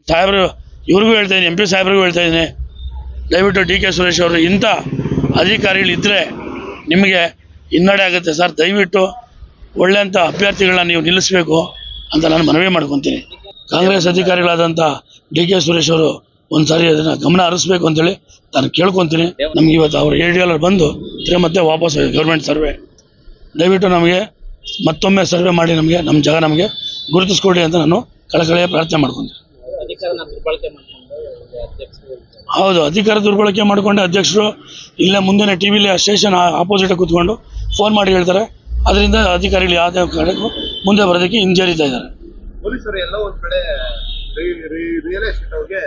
ಸಾಹೇಬರು ಇವ್ರಿಗೂ ಹೇಳ್ತಾ ಇದ್ದೀನಿ, MP ಸಾಹೇಬ್ರಿಗೂ ಹೇಳ್ತಾ ಇದ್ದೀನಿ, ದಯವಿಟ್ಟು DK ಸುರೇಶ್ ಅವರು ಇಂಥ ಅಧಿಕಾರಿಗಳಿದ್ದರೆ ನಿಮಗೆ ಹಿನ್ನಡೆ ಆಗುತ್ತೆ ಸರ್. ದಯವಿಟ್ಟು ಒಳ್ಳೆಯಂಥ ಅಭ್ಯರ್ಥಿಗಳನ್ನ ನೀವು ನಿಲ್ಲಿಸಬೇಕು ಅಂತ ನಾನು ಮನವಿ ಮಾಡ್ಕೊತೀನಿ. ಕಾಂಗ್ರೆಸ್ ಅಧಿಕಾರಿಗಳಾದಂಥ DK ಸುರೇಶ್ ಅವರು ಒಂದು ಸಾರಿ ಅದನ್ನು ಗಮನ ಹರಿಸ್ಬೇಕು ಅಂತೇಳಿ ನಾನು ಕೇಳ್ಕೊತೀನಿ. ನಮ್ಗೆ ಇವತ್ತು ಅವ್ರು ADL ಬಂದು ಮತ್ತೆ ವಾಪಸ್ ಗೌರ್ಮೆಂಟ್ ಸರ್ವೆ, ದಯವಿಟ್ಟು ನಮಗೆ ಮತ್ತೊಮ್ಮೆ ಸರ್ವೆ ಮಾಡಿ ನಮಗೆ ನಮ್ಮ ಜಾಗ ನಮಗೆ ಗುರುತಿಸ್ಕೊಡಿ ಅಂತ ನಾನು ಕಳಕಳಿಯ ಪ್ರಾರ್ಥನೆ ಮಾಡ್ಕೊತೀನಿ. ಹೌದು, ಅಧಿಕಾರ ದುರ್ಬಳಕೆ ಮಾಡಿಕೊಂಡು ಅಧ್ಯಕ್ಷರು ಇಲ್ಲೇ ಮುಂದಿನ ಟಿವಿಲಿ ಸ್ಟೇಷನ್ ಆಪೋಸಿಟ್ ಕೂತ್ಕೊಂಡು ಫೋನ್ ಮಾಡಿ ಹೇಳ್ತಾರೆ. ಅದರಿಂದ ಅಧಿಕಾರಿಗಳು ಯಾವುದೇ ಕಾರಣಕ್ಕೂ ಮುಂದೆ ಬರೋದಕ್ಕೆ ಹಿಂಜರಿತಾ ಇದ್ದಾರೆ. ಪೊಲೀಸರು ಎಲ್ಲ ಒಂದು ಕಡೆ ರಿಯಲ್ ಎಸ್ಟೇಟ್ ಅವ್ರಿಗೆ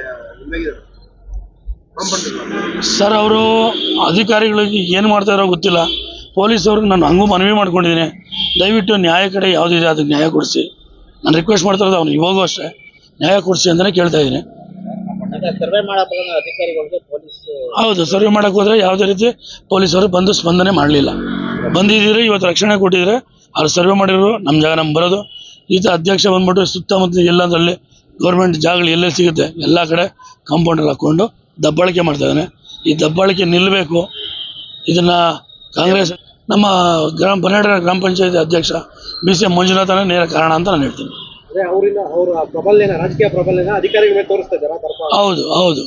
ಸರ್, ಅವರು ಅಧಿಕಾರಿಗಳಿಗೆ ಏನು ಮಾಡ್ತಾ ಇರೋ ಗೊತ್ತಿಲ್ಲ. ಪೊಲೀಸವ್ರಿಗೆ ನಾನು ಹಂಗೂ ಮನವಿ ಮಾಡ್ಕೊಂಡಿದ್ದೀನಿ, ದಯವಿಟ್ಟು ನ್ಯಾಯ ಕಡೆ ಯಾವುದಿದೆ ಅದಕ್ಕೆ ನ್ಯಾಯ ಕೊಡಿಸಿ. ನಾನು ರಿಕ್ವೆಸ್ಟ್ ಮಾಡ್ತಾ ಇರೋದು ಅವ್ನು ಇವಾಗೂ ಅಷ್ಟೇ ನ್ಯಾಯ ಕೊಡಿಸಿ ಅಂತಲೇ ಕೇಳ್ತಾ ಇದ್ದೀನಿ. ಹೌದು, ಸರ್ವೆ ಮಾಡೋಕೆ ಹೋದರೆ ಯಾವುದೇ ರೀತಿ ಪೊಲೀಸರು ಬಂದು ಸ್ಪಂದನೆ ಮಾಡಲಿಲ್ಲ. ಬಂದಿದ್ದೀರಿ ಇವತ್ತು ರಕ್ಷಣೆ ಕೊಟ್ಟಿದ್ದಾರೆ, ಅವ್ರು ಸರ್ವೆ ಮಾಡಿದ್ರು ನಮ್ಮ ಜಾಗ ನಮ್ಗೆ ಬರೋದು. ಈತ ಅಧ್ಯಕ್ಷ ಬಂದ್ಬಿಟ್ಟು ಸುತ್ತಮುತ್ತ ಎಲ್ಲದರಲ್ಲಿ ಗೌರ್ಮೆಂಟ್ ಜಾಗಗಳು ಎಲ್ಲೇ ಸಿಗುತ್ತೆ ಎಲ್ಲ ಕಡೆ ಕಾಂಪೌಂಡರ್ ಹಾಕ್ಕೊಂಡು ದಬ್ಬಾಳಿಕೆ ಮಾಡ್ತಾಯಿದ್ದಾನೆ. ಈ ದಬ್ಬಾಳಿಕೆ ನಿಲ್ಲಬೇಕು. ಇದನ್ನು ಕಾಂಗ್ರೆಸ್ ನಮ್ಮ ಬನ್ನೇಡ್ರ ಗ್ರಾಮ ಪಂಚಾಯತಿ ಅಧ್ಯಕ್ಷ BC ಮಂಜುನಾಥನೇ ನೇರ ಕಾರಣ ಅಂತ ನಾನು ಹೇಳ್ತೀನಿ. ಹೌದು ಹೌದು,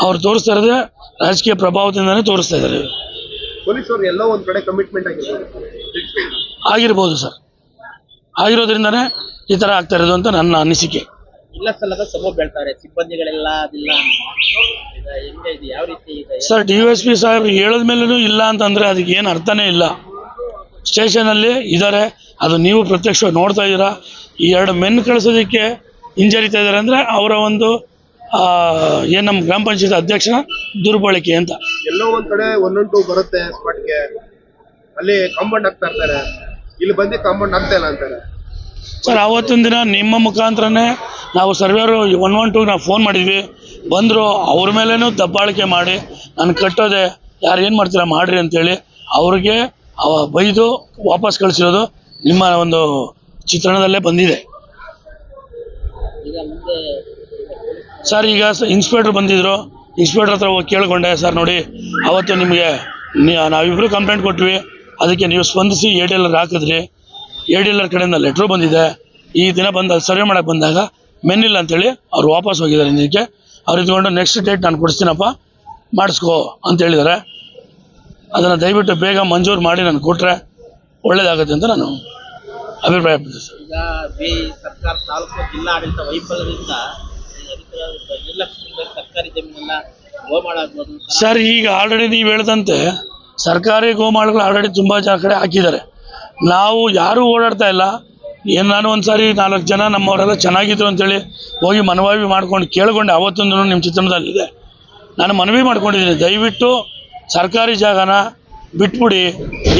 ಅವ್ರು ತೋರಿಸ್ತಾ ಇರೋದೇ ರಾಜಕೀಯ ಪ್ರಭಾವದಿಂದನೇ ತೋರಿಸ್ತಾ ಇದ್ದಾರೆ. ಪೊಲೀಸರು ಎಲ್ಲ ಒಂದು ಕಡೆ ಕಮಿಟ್ಮೆಂಟ್ ಆಗಿರ್ಬೋದು ಸರ್, ಆಗಿರೋದ್ರಿಂದನೇ ಈ ಥರ ಆಗ್ತಾ ಇರೋದು ಅಂತ ನನ್ನ ಅನಿಸಿಕೆ. ಇಲ್ಲ ಸಲ್ಲದ ಸಮ ಬೆಳ್ತಾರೆ ಸಿಬ್ಬಂದಿಗಳೆಲ್ಲ ಯಾವ ರೀತಿ ಸರ್, DSP ಸಾಹೇಬ್ರು ಹೇಳಿದ ಮೇಲೂ ಇಲ್ಲ ಅಂತಂದರೆ ಅದಕ್ಕೆ ಏನು ಅರ್ಥನೇ ಇಲ್ಲ. ಸ್ಟೇಷನಲ್ಲಿ ಇದ್ದಾರೆ, ಅದು ನೀವು ಪ್ರತ್ಯಕ್ಷವಾಗಿ ನೋಡ್ತಾ ಇದ್ದೀರಾ. ಈ 2 ಮೆನ್ ಕಳಿಸೋದಕ್ಕೆ ಹಿಂಜರಿತಾ ಇದ್ದಾರೆ ಅಂದರೆ ಅವರ ಒಂದು ಏನು ನಮ್ಮ ಗ್ರಾಮ ಪಂಚಾಯತ್ ಅಧ್ಯಕ್ಷನ ದುರ್ಬಳಕೆ ಅಂತ. ಎಲ್ಲೋ ಒಂದು ಕಡೆ 112 ಬರುತ್ತೆ ಸ್ಪಾಟ್ಗೆ, ಅಲ್ಲಿ ಕಾಂಪೌಂಡ್ ಹಾಕ್ತಾ ಇರ್ತಾರೆ, ಇಲ್ಲಿ ಬಂದು ಕಾಂಪೌಂಡ್ ಆಗ್ತಾ ಇಲ್ಲ ಅಂತಾರೆ. ಸರ್, ಆವತ್ತಿನ ದಿನ ನಿಮ್ಮ ಮುಖಾಂತರನೇ ನಾವು ಸರ್ವೇರು 112 ನಾವು ಫೋನ್ ಮಾಡಿದ್ವಿ, ಬಂದರು. ಅವ್ರ ಮೇಲೇನೂ ದಬ್ಬಾಳಿಕೆ ಮಾಡಿ ನಾನು ಕಟ್ಟೋದೆ, ಯಾರು ಏನು ಮಾಡ್ತೀರಾ ಮಾಡಿರಿ ಅಂತೇಳಿ ಅವ್ರಿಗೆ ಬೈದು ವಾಪಸ್ ಕಳಿಸಿರೋದು ನಿಮ್ಮ ಒಂದು ಚಿತ್ರಣದಲ್ಲೇ ಬಂದಿದೆ ಸರ್. ಈಗ ಇನ್ಸ್ಪೆಕ್ಟ್ರ್ ಬಂದಿದ್ದರು, ಇನ್ಸ್ಪೆಕ್ಟ್ರ್ ಹತ್ರ ಹೋಗಿ ಕೇಳಿಕೊಂಡೆ, ಸರ್ ನೋಡಿ ಅವತ್ತು ನಿಮಗೆ ನಾವಿಬ್ಬರು ಕಂಪ್ಲೇಂಟ್ ಕೊಟ್ವಿ, ಅದಕ್ಕೆ ನೀವು ಸ್ಪಂದಿಸಿ ADL ಹಾಕಿದ್ರಿ, ADL ಕಡೆಯಿಂದ ಲೆಟ್ರು ಬಂದಿದೆ. ಈ ದಿನ ಬಂದು ಅಲ್ಲಿ ಸರ್ವೆ ಮಾಡೋಕ್ಕೆ ಬಂದಾಗ ಮೆನ್ನಿಲ್ಲ ಅಂತೇಳಿ ಅವ್ರು ವಾಪಸ್ ಹೋಗಿದ್ದಾರೆ. ಇದಕ್ಕೆ ಅವ್ರು ಇದ್ಕೊಂಡು ನೆಕ್ಸ್ಟ್ ಡೇಟ್ ನಾನು ಕೊಡಿಸ್ತೀನಪ್ಪ ಮಾಡಿಸ್ಕೋ ಅಂತ ಹೇಳಿದ್ದಾರೆ. ಅದನ್ನು ದಯವಿಟ್ಟು ಬೇಗ ಮಂಜೂರು ಮಾಡಿ ನಾನು ಕೊಟ್ಟರೆ ಒಳ್ಳೇದಾಗುತ್ತೆ ಅಂತ ನಾನು ಅಭಿಪ್ರಾಯಪಡ್ತೀನಿ ಸರ್. ಈಗ ಸರ್ಕಾರ ತಾಲೂಕು ಜಿಲ್ಲಾ ಆಡಳಿತ ವೈಫಲ್ಯದಿಂದ ಸರ್ಕಾರಿ ಜಮೀನನ್ನ ಗೋಮಾಳಾಗ್ಬೋದು ಸರ್. ಈಗ ಆಲ್ರೆಡಿ ನೀವು ಹೇಳ್ದಂತೆ ಸರ್ಕಾರಿ ಗೋಮಾಳಗಳು ಆಲ್ರೆಡಿ ತುಂಬ ಕಡೆ ಹಾಕಿದ್ದಾರೆ. ನಾವು ಯಾರೂ ಓಡಾಡ್ತಾ ಇಲ್ಲ. ಏನು ನಾನು ಒಂದು ಸಾರಿ 4 ಜನ ನಮ್ಮವರೆಲ್ಲ ಚೆನ್ನಾಗಿದ್ರು ಅಂತೇಳಿ ಹೋಗಿ ಮನವಿ ಮಾಡ್ಕೊಂಡು ಕೇಳ್ಕೊಂಡೆ. ಅವತ್ತೊಂದು ನಿಮ್ಮ ಚಿತ್ರಣದಲ್ಲಿದೆ, ನಾನು ಮನವಿ ಮಾಡ್ಕೊಂಡಿದ್ದೀನಿ, ದಯವಿಟ್ಟು ಸರ್ಕಾರಿ ಜಾಗನ ಬಿಟ್ಬಿಡಿ.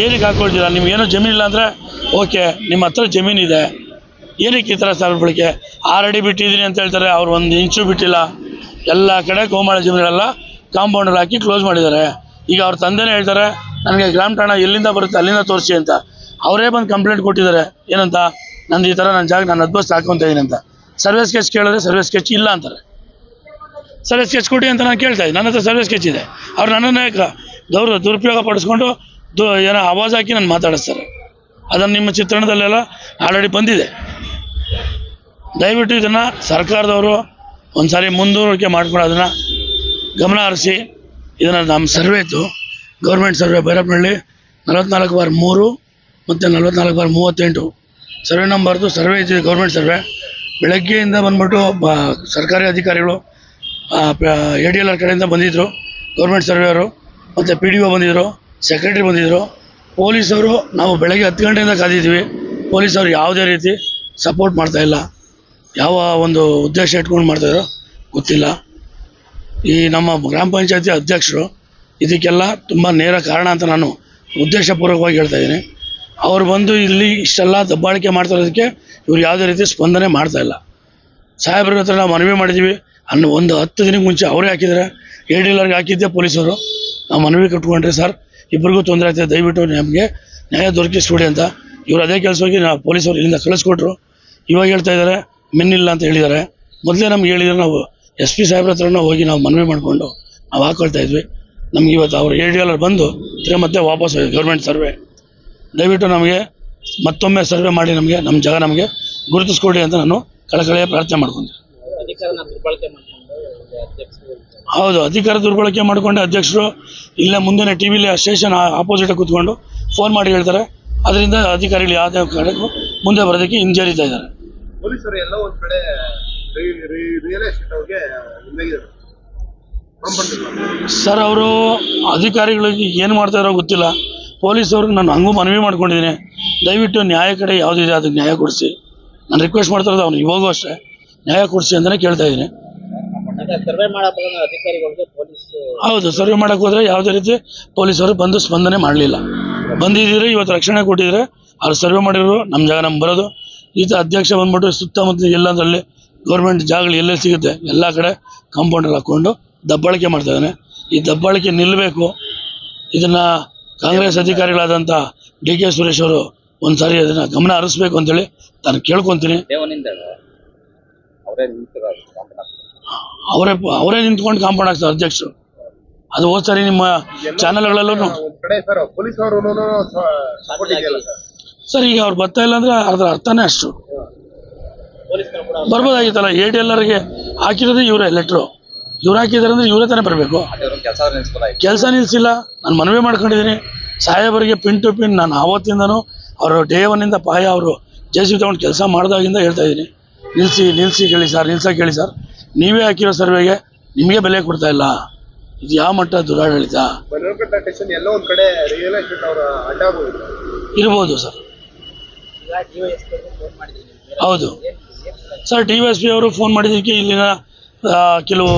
ಏನಕ್ಕೆ ಹಾಕ್ಕೊಳ್ತೀರ? ನಿಮ್ಗೇನೋ ಜಮೀನಿಲ್ಲ ಅಂದರೆ ಓಕೆ, ನಿಮ್ಮ ಹತ್ರ ಜಮೀನಿದೆ, ಏನಕ್ಕೆ ಈ ಥರ ಬಳಕೆ? 6 ಅಡಿ ಬಿಟ್ಟಿದ್ದೀನಿ ಅಂತ ಹೇಳ್ತಾರೆ, ಅವ್ರು 1 ಇಂಚು ಬಿಟ್ಟಿಲ್ಲ. ಎಲ್ಲ ಕಡೆ ಗೋಮಾಳ ಜಮೀನೆಲ್ಲ ಕಾಂಪೌಂಡರ್ ಹಾಕಿ ಕ್ಲೋಸ್ ಮಾಡಿದ್ದಾರೆ. ಈಗ ಅವ್ರ ತಂದೆನೇ ಹೇಳ್ತಾರೆ, ನನಗೆ ಗ್ರಾಮ ಠಾಣ ಎಲ್ಲಿಂದ ಬರುತ್ತೆ ಅಲ್ಲಿಂದ ತೋರಿಸಿ ಅಂತ. ಅವರೇ ಬಂದು ಕಂಪ್ಲೇಂಟ್ ಕೊಟ್ಟಿದ್ದಾರೆ, ಏನಂತ, ನಂದು ಈ ಥರ ನನ್ನ ಜಾಗ ನಾನು ಅದ್ಬಸ್ತು ಹಾಕ್ಕೊತಾ ಇದ್ದೀನಿ ಅಂತ. ಸರ್ವೆ ಸ್ಕೆಚ್ ಕೇಳಿದ್ರೆ ಸರ್ವೆ ಸ್ಕೆಚ್ ಇಲ್ಲ ಅಂತಾರೆ. ಸರ್ವೆ ಸ್ಕೆಚ್ ಕೊಡಿ ಅಂತ ನಾನು ಕೇಳ್ತಾ ಇದ್ದೀನಿ, ನನ್ನ ಹತ್ರ ಸರ್ವೆ ಸ್ಕೆಚ್ ಇದೆ. ಅವ್ರು ನನ್ನನ್ನೇ ದುರುಪಯೋಗ ಪಡಿಸ್ಕೊಂಡು ಏನೋ ಆವಾಜ್ ಹಾಕಿ ನಾನು ಮಾತಾಡಿಸ್ತಾರೆ. ಅದನ್ನು ನಿಮ್ಮ ಚಿತ್ರಣದಲ್ಲೆಲ್ಲ ಆಲ್ರೆಡಿ ಬಂದಿದೆ. ದಯವಿಟ್ಟು ಇದನ್ನು ಸರ್ಕಾರದವರು ಒಂದು ಸಾರಿ ಮುಂದೂರಿಕೆ ಮಾಡ್ಕೊಂಡು ಅದನ್ನು ಗಮನ ಹರಿಸಿ, ಇದನ್ನು ನಮ್ಮ ಸರ್ವೆ ಇತ್ತು, ಗೌರ್ಮೆಂಟ್ ಸರ್ವೆ ಭೈರಪ್ಪನಹಳ್ಳಿ 44/3 ಮತ್ತು 44/38 ಸರ್ವೆ ನಂಬರ್ದು ಸರ್ವೆ ಇದ್ದಿದೆ, ಗೌರ್ಮೆಂಟ್ ಸರ್ವೆ. ಬೆಳಗ್ಗೆಯಿಂದ ಬಂದ್ಬಿಟ್ಟು ಸರ್ಕಾರಿ ಅಧಿಕಾರಿಗಳು ADL ಕಡೆಯಿಂದ ಬಂದಿದ್ದರು, ಗೌರ್ಮೆಂಟ್ ಸರ್ವೆಯವರು ಮತ್ತು PDO ಬಂದಿದ್ದರು, ಸೆಕ್ರೆಟರಿ ಬಂದಿದ್ದರು, ಪೊಲೀಸವರು. ನಾವು ಬೆಳಗ್ಗೆ 10 ಗಂಟೆಯಿಂದ ಕಾದಿದ್ವಿ. ಪೊಲೀಸವರು ಯಾವುದೇ ರೀತಿ ಸಪೋರ್ಟ್ ಮಾಡ್ತಾಯಿಲ್ಲ. ಯಾವ ಒಂದು ಉದ್ದೇಶ ಇಟ್ಕೊಂಡು ಮಾಡ್ತಾಯಿದ್ರು ಗೊತ್ತಿಲ್ಲ. ಈ ನಮ್ಮ ಗ್ರಾಮ ಪಂಚಾಯತಿ ಅಧ್ಯಕ್ಷರು ಇದಕ್ಕೆಲ್ಲ ತುಂಬ ನೇರ ಕಾರಣ ಅಂತ ನಾನು ಉದ್ದೇಶಪೂರ್ವಕವಾಗಿ ಹೇಳ್ತಾಯಿದ್ದೀನಿ. ಅವ್ರು ಬಂದು ಇಲ್ಲಿ ಇಷ್ಟೆಲ್ಲ ದಬ್ಬಾಳಿಕೆ ಮಾಡ್ತಿರೋದಕ್ಕೆ ಇವ್ರು ಯಾವುದೇ ರೀತಿ ಸ್ಪಂದನೆ ಮಾಡ್ತಾಯಿಲ್ಲ. ಸಾಹೇಬ್ರ ಹತ್ರ ನಾವು ಮನವಿ ಮಾಡಿದ್ದೀವಿ, ಒಂದು 10 ದಿನಕ್ಕೆ ಮುಂಚೆ ಅವರೇ ಹಾಕಿದ್ದಾರೆ. ADL ಹಾಕಿದ್ದೆ ಪೊಲೀಸರು. ನಾವು ಮನವಿ ಕಟ್ಕೊಂಡ್ರೆ, ಸರ್ ಇಬ್ಬರಿಗೂ ತೊಂದರೆ ಆಗ್ತದೆ, ದಯವಿಟ್ಟು ನಮಗೆ ನ್ಯಾಯ ದೊರಕಿಸ್ಬಿಡಿ ಅಂತ. ಇವರು ಅದೇ ಕೆಲಸವಾಗಿ ನಾವು ಪೊಲೀಸರು ಇಲ್ಲಿಂದ ಕಳಿಸ್ಕೊಟ್ರು. ಇವಾಗ ಹೇಳ್ತಾ ಇದ್ದಾರೆ ಮೆನ್ನಿಲ್ಲ ಅಂತ ಹೇಳಿದ್ದಾರೆ. ಮೊದಲೇ ನಮ್ಗೆ ಹೇಳಿದ್ರೆ ನಾವು SP ಸಾಹೇಬ್ರ ಹತ್ರನ ಹೋಗಿ ನಾವು ಮನವಿ ಮಾಡಿಕೊಂಡು ನಾವು ಹಾಕೊಳ್ತಾ ಇದ್ವಿ. ನಮ್ಗೆ ಇವತ್ತು ಅವ್ರು ADLR ಬಂದು ಮತ್ತೆ ವಾಪಸ್ ಗೌರ್ಮೆಂಟ್ ಸರ್ವೆ ದಯವಿಟ್ಟು ನಮಗೆ ಮತ್ತೊಮ್ಮೆ ಸರ್ವೆ ಮಾಡಿ ನಮಗೆ ನಮ್ಮ ಜಾಗ ನಮಗೆ ಗುರುತಿಸ್ಕೊಡಿ ಅಂತ ನಾನು ಕಳಕಳಿಯ ಪ್ರಾರ್ಥನೆ ಮಾಡ್ಕೊಂತೀನಿ. ಅಧಿಕಾರನ ದುರ್ಬಳಕೆ ಮಾಡ್ಕೊಂಡು ಅಧ್ಯಕ್ಷರು ಹೌದು, ಅಧಿಕಾರ ದುರ್ಬಳಕೆ ಮಾಡಿಕೊಂಡು ಅಧ್ಯಕ್ಷರು ಇಲ್ಲೇ ಮುಂದಿನ TVಲಿ ಸ್ಟೇಷನ್ ಆಪೋಸಿಟ್ ಕೂತ್ಕೊಂಡು ಫೋನ್ ಮಾಡಿ ಹೇಳ್ತಾರೆ. ಅದರಿಂದ ಅಧಿಕಾರಿಗಳು ಯಾವುದೇ ಕಾರಣಕ್ಕೂ ಮುಂದೆ ಬರೋದಕ್ಕೆ ಹಿಂಜರಿತಾ ಇದ್ದಾರೆ. ಪೊಲೀಸರು ಎಲ್ಲ ಒಂದ್ ಕಡೆ ರಿಯಲ್ ಎಸ್ಟೇಟ್ ಅವ್ರಿಗೆ ಸರ್, ಅವರು ಅಧಿಕಾರಿಗಳಿಗೆ ಏನು ಮಾಡ್ತಾರೋ ಗೊತ್ತಿಲ್ಲ. ಪೊಲೀಸವ್ರಿಗೆ ನಾನು ಹಂಗೂ ಮನವಿ ಮಾಡ್ಕೊಂಡಿದ್ದೀನಿ, ದಯವಿಟ್ಟು ನ್ಯಾಯ ಕಡೆ ಯಾವುದಿದೆ ಅದಕ್ಕೆ ನ್ಯಾಯ ಕೊಡಿಸಿ. ನಾನು ರಿಕ್ವೆಸ್ಟ್ ಮಾಡ್ತಾ ಇರೋದು ಅವ್ನು ಇವಾಗೂ ಅಷ್ಟೇ ನ್ಯಾಯ ಕೊಡಿಸಿ ಅಂತಲೇ ಕೇಳ್ತಾ ಇದ್ದೀನಿ. ಸರ್ವೆ ಮಾಡೋ ಅಧಿಕಾರಿಗಳಿಗೆ ಪೊಲೀಸ್ ಹೌದು, ಸರ್ವೆ ಮಾಡೋಕ್ಕೆ ಹೋದರೆ ಯಾವುದೇ ರೀತಿ ಪೊಲೀಸರು ಬಂದು ಸ್ಪಂದನೆ ಮಾಡಲಿಲ್ಲ. ಬಂದಿದ್ದರೆ ಇವತ್ತು ರಕ್ಷಣೆ ಕೊಟ್ಟಿದ್ರೆ ಅವ್ರು ಸರ್ವೆ ಮಾಡಿದ್ರು ನಮ್ಮ ಜಾಗ ನಮ್ಗೆ ಬರೋದು. ಈತ ಅಧ್ಯಕ್ಷ ಬಂದ್ಬಿಟ್ಟು ಸುತ್ತಮುತ್ತ ಎಲ್ಲಂದ್ರಲ್ಲಿ ಗೌರ್ಮೆಂಟ್ ಜಾಗಗಳು ಎಲ್ಲೆಲ್ಲಿ ಸಿಗುತ್ತೆ ಎಲ್ಲ ಕಡೆ ಕಾಂಪೌಂಡಲ್ಲಿ ಹಾಕ್ಕೊಂಡು ದಬ್ಬಾಳಿಕೆ ಮಾಡ್ತಾ ಇದ್ದಾನೆ. ಈ ದಬ್ಬಾಳಿಕೆ ನಿಲ್ಲಬೇಕು. ಇದನ್ನು ಕಾಂಗ್ರೆಸ್ ಅಧಿಕಾರಿಗಳಾದಂಥ DK ಸುರೇಶ್ ಅವರು ಒಂದು ಸಾರಿ ಅದನ್ನು ಗಮನ ಹರಿಸ್ಬೇಕು ಅಂತೇಳಿ ನಾನು ಕೇಳ್ಕೊತೀನಿ. ಅವರೇ ನಿಂತ್ಕೊಂಡು ಕಾಂಪೌಂಡ್ ಹಾಕ್ತಾರೆ ಅಧ್ಯಕ್ಷರು. ಅದು ಹೋದ ಸಾರಿ ನಿಮ್ಮ ಚಾನೆಲ್ಗಳಲ್ಲೂ ಸರ್, ಈಗ ಅವ್ರು ಬರ್ತಾ ಇಲ್ಲ ಅಂದರೆ ಅದರ ಅರ್ಥನೇ ಅಷ್ಟು. ಬರ್ಬೋದಾಗಿತ್ತಲ್ಲ, ADLRಗೆ ಹಾಕಿರೋದು ಇವರೇ ಲೆಟ್ರು. ಇವ್ರು ಹಾಕಿದ್ದಾರೆ ಅಂದರೆ ಇವರೇ ತಾನೇ ಬರಬೇಕು. ಕೆಲಸ ನಿಲ್ಲಿಸಿಲ್ಲ. ನಾನು ಮನವಿ ಮಾಡ್ಕೊಂಡಿದ್ದೀನಿ ಸಾಹೇಬರಿಗೆ ಪಿನ್ ಟು ಪಿನ್. ನಾನು ಆವತ್ತಿಂದನೂ ಅವರು ಡೇ 1 ಪಾಯ ಅವರು JCB ತೊಗೊಂಡು ಕೆಲಸ ಮಾಡಿದಾಗಿಂದ ಹೇಳ್ತಾ ಇದ್ದೀನಿ, ನಿಲ್ಲಿಸಿ ಕೇಳಿ ಸರ್, ನಿಲ್ಸಕ್ಕೆ ಹೇಳಿ ಸರ್. ನೀವೇ ಹಾಕಿರೋ ಸರ್ವೆಗೆ ನಿಮಗೆ ಬೆಲೆ ಕೊಡ್ತಾ ಇಲ್ಲ. ಇದು ಯಾವ ಮಟ್ಟ ದುರಾಡಳಿತ ಎಲ್ಲ ಒಂದ್ ಕಡೆ ರಿಯಲ್ ಎಸ್ಟೇಟ್ ಅವರ ಅಡ್ಡ ಇರ್ಬೋದು ಸರ್. ಹೌದು ಸರ್, DYSP ಅವರು ಫೋನ್ ಮಾಡಿದ್ದಕ್ಕೆ ಇಲ್ಲಿನ ಕೆಲವು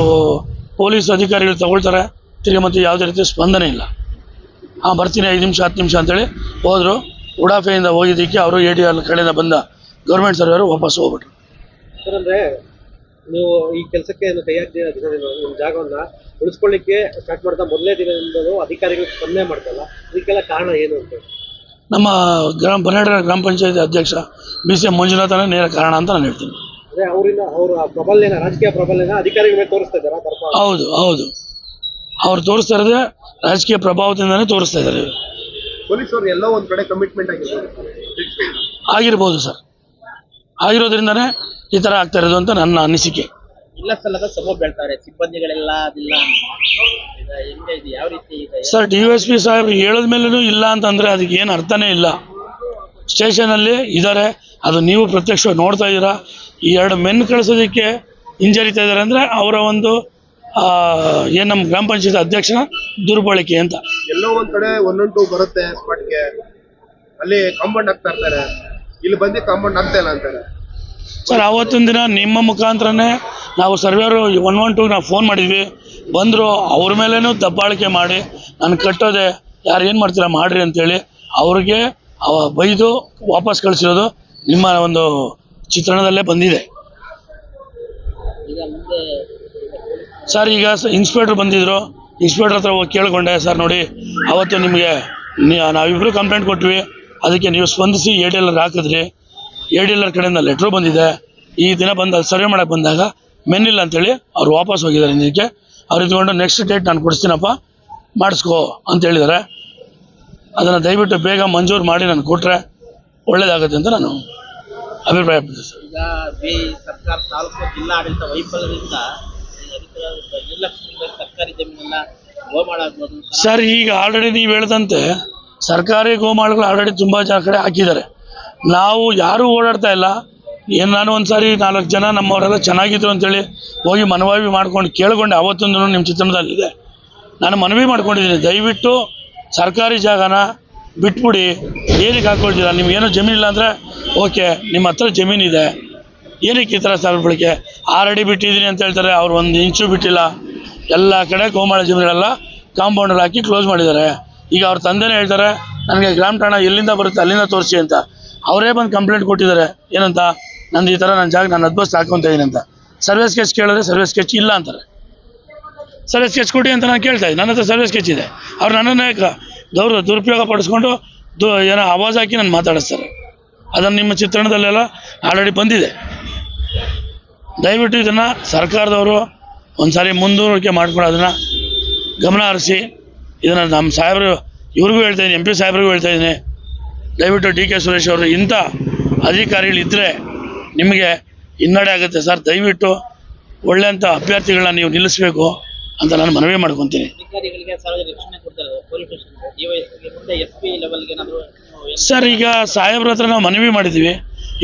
ಪೊಲೀಸ್ ಅಧಿಕಾರಿಗಳು ತಗೊಳ್ತಾರೆ, ತಿರ್ಗಿ ಮತ್ತೆ ಯಾವುದೇ ರೀತಿ ಸ್ಪಂದನೆ ಇಲ್ಲ. ಬರ್ತೀನಿ 5 ನಿಮಿಷ 10 ನಿಮಿಷ ಅಂತೇಳಿ ಹೋದರು. ಉಡಾಫೆಯಿಂದ ಹೋಗಿದ್ದಕ್ಕೆ ಅವರು ADL ಕಡೆಯಿಂದ ಬಂದ ಗೌರ್ಮೆಂಟ್ ಸರ್ವೆಯವರು ವಾಪಸ್ ಹೋಗ್ಬಿಟ್ರು. ಸರ್, ಅಂದರೆ ನೀವು ಈ ಕೆಲಸಕ್ಕೆ ಕೈ ಹಾಕಿದ ದಿನದಿಂದ ನಿಮ್ಮ ಜಾಗವನ್ನು ಉಳಿಸ್ಕೊಳ್ಳಿಕ್ಕೆ ಸ್ಟಾರ್ಟ್ ಮಾಡ್ತಾ ಮೊದಲನೇ ದಿನದಿಂದಲೂ ಅಧಿಕಾರಿಗಳು ಸ್ಪಂದನೆ ಮಾಡ್ತಲ್ಲ, ಇದಕ್ಕೆಲ್ಲ ಕಾರಣ ಏನು ಅಂತ? ನಮ್ಮ ಬನ್ನೇಡ್ರ ಗ್ರಾಮ ಪಂಚಾಯತಿ ಅಧ್ಯಕ್ಷ BCM ಮಂಜುನಾಥನೇ ನೇರ ಕಾರಣ ಅಂತ ನಾನು ಹೇಳ್ತೀನಿ. ಅದೇ ಅವರ ಪ್ರಬಲ್ಯನ, ರಾಜಕೀಯ ಪ್ರಬಲ್ಯನ ಅಧಿಕಾರಿಗಳ ಮೇಲೆ ತೋರಿಸ್ತಾ ಇದ್ದಾರಾ? ಹೌದು, ಅವ್ರು ತೋರಿಸ್ತಾ ಇರೋದೇ ರಾಜಕೀಯ ಪ್ರಭಾವದಿಂದನೇ ತೋರಿಸ್ತಾ ಇದ್ದಾರೆ. ಪೊಲೀಸರು ಎಲ್ಲ ಒಂದ್ ಕಡೆ ಕಮಿಟ್ಮೆಂಟ್ ಆಗಿರ್ಬೋದು ಸರ್. ಆಗಿರೋದ್ರಿಂದನೇ ಈ ಥರ ಆಗ್ತಾ ಇರೋದು ಅಂತ ನನ್ನ ಅನಿಸಿಕೆ. ಇಲ್ಲ ಸಲ್ಲದ ಸಭೆ ಬೆಳ್ತಾರೆ ಸಿಬ್ಬಂದಿಗಳೆಲ್ಲ ಅದಿಲ್ಲ ಇದು ಯಾವ ರೀತಿ ಇದೆ ಸರ್? DYSP ಸಾಹೇಬ್ರು ಹೇಳಿದ ಮೇಲೂ ಇಲ್ಲ ಅಂತಂದರೆ ಅದಕ್ಕೆ ಏನು ಅರ್ಥನೇ ಇಲ್ಲ. ಸ್ಟೇಷನಲ್ಲಿ ಇದ್ದಾರೆ, ಅದು ನೀವು ಪ್ರತ್ಯಕ್ಷವಾಗಿ ನೋಡ್ತಾ ಇದ್ದೀರಾ. ಈ 2 ಮೆನ್ ಕಳಿಸೋದಕ್ಕೆ ಹಿಂಜರಿತಾ ಇದ್ದಾರೆ ಅಂದರೆ ಅವರ ಒಂದು ಏನು ನಮ್ಮ ಗ್ರಾಮ ಪಂಚಾಯತ್ ಅಧ್ಯಕ್ಷನ ದುರ್ಬಳಕೆ ಅಂತ. ಎಲ್ಲೋ ಒಂದ್ ಕಡೆ 112 ಬರುತ್ತೆ ಸ್ಪಾಟ್ಗೆ, ಅಲ್ಲಿ ಕಾಂಪೌಂಡ್ ಹಾಕ್ತಾ ಇರ್ತಾರೆ, ಇಲ್ಲಿ ಬಂದು ಕಾಂಪೌಂಡ್ ಆಗ್ತಾ ಇಲ್ಲ ಅಂತಾರೆ. ಸರ್, ಆವತ್ತಿನ ದಿನ ನಿಮ್ಮ ಮುಖಾಂತರನೇ ನಾವು ಸರ್ವೇರು 112 ನಾವು ಫೋನ್ ಮಾಡಿದ್ವಿ, ಬಂದರು. ಅವ್ರ ಮೇಲೇನೂ ದಬ್ಬಾಳಿಕೆ ಮಾಡಿ ನಾನು ಕಟ್ಟೋದೆ, ಯಾರು ಏನು ಮಾಡ್ತೀರಾ ಮಾಡಿರಿ ಅಂತೇಳಿ ಅವ್ರಿಗೆ ಬೈದು ವಾಪಸ್ ಕಳಿಸಿರೋದು ನಿಮ್ಮ ಒಂದು ಚಿತ್ರಣದಲ್ಲೇ ಬಂದಿದೆ. ಸರ್, ಈಗ ಇನ್ಸ್ಪೆಕ್ಟ್ರ್ ಬಂದಿದ್ದರು. ಇನ್ಸ್ಪೆಕ್ಟ್ರ್ ಹತ್ರ ಹೋಗಿ ಕೇಳಿಕೊಂಡೆ, ಸರ್ ನೋಡಿ ಅವತ್ತು ನಿಮಗೆ ನಾವಿಬ್ಬರು ಕಂಪ್ಲೇಂಟ್ ಕೊಟ್ವಿ, ಅದಕ್ಕೆ ನೀವು ಸ್ಪಂದಿಸಿ ADLR ಹಾಕಿದ್ರಿ. ADLR ಕಡೆಯಿಂದ ಲೆಟ್ರು ಬಂದಿದೆ. ಈ ದಿನ ಬಂದು ಅಲ್ಲಿ ಸರ್ವೆ ಮಾಡೋಕ್ಕೆ ಬಂದಾಗ ಮೆನ್ನಿಲ್ಲ ಅಂತೇಳಿ ಅವ್ರು ವಾಪಸ್ ಹೋಗಿದ್ದಾರೆ. ಇದಕ್ಕೆ ಅವ್ರು ಇದ್ಕೊಂಡು ನೆಕ್ಸ್ಟ್ ಡೇಟ್ ನಾನು ಕೊಡಿಸ್ತೀನಪ್ಪ ಮಾಡಿಸ್ಕೋ ಅಂತ ಹೇಳಿದ್ದಾರೆ. ಅದನ್ನು ದಯವಿಟ್ಟು ಬೇಗ ಮಂಜೂರು ಮಾಡಿ ನಾನು ಕೊಟ್ಟರೆ ಒಳ್ಳೇದಾಗುತ್ತೆ ಅಂತ ನಾನು ಅಭಿಪ್ರಾಯಪಡ್ತೀನಿ ಸರ್. ಈಗ ಸರ್ಕಾರ ತಾಲೂಕು ಜಿಲ್ಲಾ ಆಡಳಿತ ವೈಫಲ್ಯದಿಂದ ಸರ್ಕಾರಿ ಜಮೀನೆಲ್ಲ ಗೋಮಾಳ ಆಗ್ಬೋದು ಸರ್. ಈಗ ಆಲ್ರೆಡಿ ನೀವು ಹೇಳ್ದಂತೆ ಸರ್ಕಾರಿ ಗೋಮಾಳಗಳು ಆಲ್ರೆಡಿ ತುಂಬ ಕಡೆ ಹಾಕಿದ್ದಾರೆ. ನಾವು ಯಾರೂ ಓಡಾಡ್ತಾ ಇಲ್ಲ. ಏನು ನಾನು ಒಂದು ಸಾರಿ 4 ಜನ ನಮ್ಮವರೆಲ್ಲ ಚೆನ್ನಾಗಿದ್ರು ಅಂತೇಳಿ ಹೋಗಿ ಮನವಿ ಮಾಡ್ಕೊಂಡು ಕೇಳ್ಕೊಂಡೆ. ಅವತ್ತೊಂದು ನಿಮ್ಮ ಚಿತ್ರಣದಲ್ಲಿದೆ. ನಾನು ಮನವಿ ಮಾಡ್ಕೊಂಡಿದ್ದೀನಿ, ದಯವಿಟ್ಟು ಸರ್ಕಾರಿ ಜಾಗನ ಬಿಟ್ಬಿಡಿ. ಏನಕ್ಕೆ ಹಾಕ್ಕೊಳ್ತೀರಾ? ನಿಮ್ಗೇನೋ ಜಮೀನಿಲ್ಲ ಅಂದರೆ ಓಕೆ, ನಿಮ್ಮ ಹತ್ರ ಜಮೀನಿದೆ, ಏನಕ್ಕೆ ಈ ಥರ ಸರಬಳಿಕೆ? 6 ಅಡಿ ಬಿಟ್ಟಿದ್ದೀನಿ ಅಂತ ಹೇಳ್ತಾರೆ, ಅವ್ರು 1 ಇಂಚು ಬಿಟ್ಟಿಲ್ಲ. ಎಲ್ಲ ಕಡೆ ಗೋಮಾಳ ಜಮೀನುಗಳೆಲ್ಲ ಕಾಂಪೌಂಡರ್ ಹಾಕಿ ಕ್ಲೋಸ್ ಮಾಡಿದ್ದಾರೆ. ಈಗ ಅವ್ರ ತಂದೆನೇ ಹೇಳ್ತಾರೆ, ನನಗೆ ಗ್ರಾಮ ಠಾಣ ಎಲ್ಲಿಂದ ಬರುತ್ತೆ ಅಲ್ಲಿಂದ ತೋರಿಸಿ ಅಂತ. ಅವರೇ ಬಂದು ಕಂಪ್ಲೇಂಟ್ ಕೊಟ್ಟಿದ್ದಾರೆ. ಏನಂತ? ನಂದು ಈ ಥರ ನನ್ನ ಜಾಗ ನಾನು ಹದ್ಬಸ್ತು ಹಾಕೊತಾ ಇದ್ದೀನಿ ಅಂತ. ಸರ್ವೆ ಸ್ಕೆಚ್ ಕೇಳಿದ್ರೆ ಸರ್ವೆ ಸ್ಕೆಚ್ ಇಲ್ಲ ಅಂತಾರೆ. ಸರ್ವೆ ಸ್ಕೆಚ್ ಕೊಡಿ ಅಂತ ನಾನು ಕೇಳ್ತಾ ಇದ್ದೀನಿ. ನನ್ನ ಹತ್ರ ಸರ್ವೆ ಸ್ಕೆಚ್ ಇದೆ. ಅವ್ರು ನನ್ನನ್ನೇ ದುರುಪಯೋಗ ಪಡಿಸ್ಕೊಂಡು ಏನೋ ಆವಾಜ್ ಹಾಕಿ ನಾನು ಮಾತಾಡಿಸ್ತಾರೆ. ಅದನ್ನು ನಿಮ್ಮ ಚಿತ್ರಣದಲ್ಲೆಲ್ಲ ಆಲ್ರೆಡಿ ಬಂದಿದೆ. ದಯವಿಟ್ಟು ಇದನ್ನು ಸರ್ಕಾರದವರು ಒಂದು ಸಾರಿ ಮುಂದೂಡಿಕೆ ಮಾಡ್ಕೊಂಡು ಅದನ್ನು ಗಮನ ಹರಿಸಿ ಇದನ್ನು ನಮ್ಮ ಸಾಹೇಬರು ಇವ್ರಿಗೂ ಹೇಳ್ತಾಯಿದ್ದೀನಿ, MP ಸಾಹೇಬ್ರಿಗೂ ಹೇಳ್ತಾಯಿದ್ದೀನಿ, ದಯವಿಟ್ಟು DK ಸುರೇಶ್ ಅವರು ಇಂಥ ಅಧಿಕಾರಿಗಳಿದ್ದರೆ ನಿಮಗೆ ಹಿನ್ನಡೆ ಆಗುತ್ತೆ ಸರ್. ದಯವಿಟ್ಟು ಒಳ್ಳೆಯಂಥ ಅಭ್ಯರ್ಥಿಗಳನ್ನ ನೀವು ನಿಲ್ಲಿಸಬೇಕು ಅಂತ ನಾನು ಮನವಿ ಮಾಡ್ಕೊತೀನಿ. ಅಧಿಕಾರಿಗಳಿಗೆ ಸಾರ್ವಜನಿಕ ರಕ್ಷಣೆ ಕೊಡ್ತಾರೆ ಪೊಲೀಸ್ ಸ್ಟೇಷನ್ DYSP ಮುಂದೆ SP ಲೆವೆಲ್ಗೆ ಏನಾದರೂ ಸರ್ ಈಗ ಸಾಹೇಬ್ರ ಹತ್ರ ನಾವು ಮನವಿ ಮಾಡಿದ್ದೀವಿ,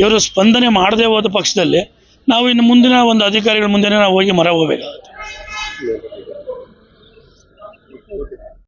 ಇವರು ಸ್ಪಂದನೆ ಮಾಡದೆ ಹೋದ ಪಕ್ಷದಲ್ಲಿ ನಾವು ಇನ್ನು ಮುಂದಿನ ಒಂದು ಅಧಿಕಾರಿಗಳ ಮುಂದೆ ನಾವು ಹೋಗಿ ಮರ ಹೋಗಬೇಕಾಗುತ್ತೆ.